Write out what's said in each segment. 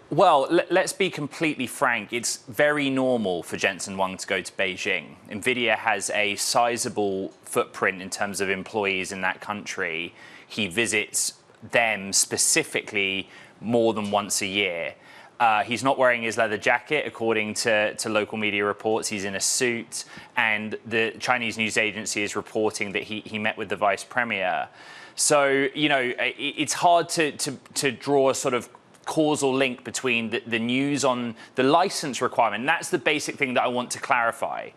Well, let's be completely frank. It's very normal for Jensen Huang to go to Beijing. Nvidia has a sizable footprint in terms of employees in that country. He visits them specifically more than once a year. He's not wearing his leather jacket, according to local media reports. He's in a suit, and the Chinese news agency is reporting that he met with the vice premier. So, you know, it's hard to draw a sort of causal link between the news on the license requirement. And that's the basic thing that I want to clarify.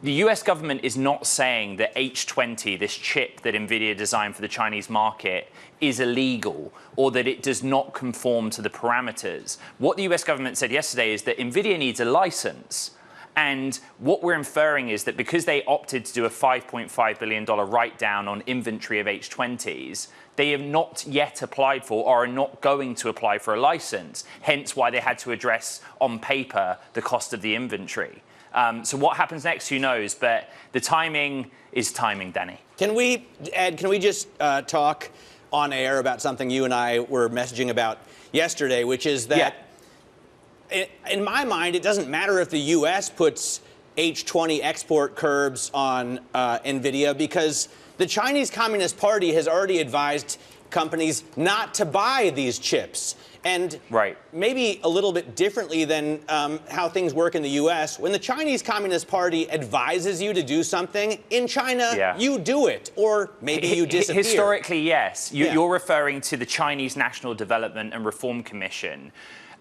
The US government is not saying that H20, this chip that Nvidia designed for the Chinese market, is illegal or that it does not conform to the parameters. What the US government said yesterday is that Nvidia needs a license. And what we're inferring is that because they opted to do a $5.5 billion write-down on inventory of H20s, they have not yet applied for or are not going to apply for a license, hence why they had to address on paper the cost of the inventory. So what happens next, who knows? But the timing is timing, Danny. Can we, Ed, just talk on air about something you and I were messaging about yesterday, which is that in my mind, it doesn't matter if the U.S. puts H20 export curbs on Nvidia, because the Chinese Communist Party has already advised companies not to buy these chips. And maybe a little bit differently than how things work in the U.S., when the Chinese Communist Party advises you to do something, in China, you do it, or maybe you disappear. Historically, yes. You're referring to the Chinese National Development and Reform Commission.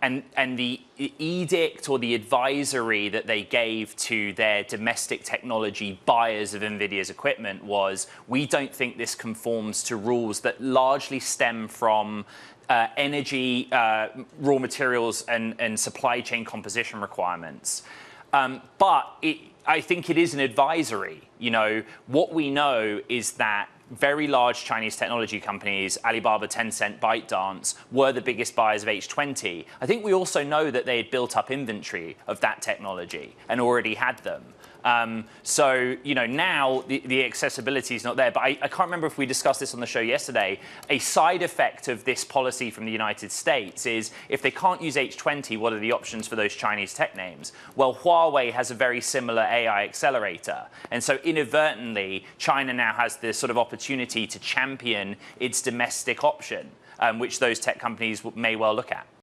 And the edict or the advisory that they gave to their domestic technology buyers of Nvidia's equipment was, we don't think this conforms to rules that largely stem from energy, raw materials, and supply chain composition requirements. But I think it is an advisory. You know, what we know is that very large Chinese technology companies, Alibaba, Tencent, ByteDance, were the biggest buyers of H20. I think we also know that they had built up inventory of that technology and already had them. So, you know, now the accessibility is not there. But I can't remember if we discussed this on the show yesterday. A side effect of this policy from the United States is if they can't use H20, what are the options for those Chinese tech names? Well, Huawei has a very similar AI accelerator. And so inadvertently, China now has this sort of opportunity to champion its domestic option, which those tech companies may well look at.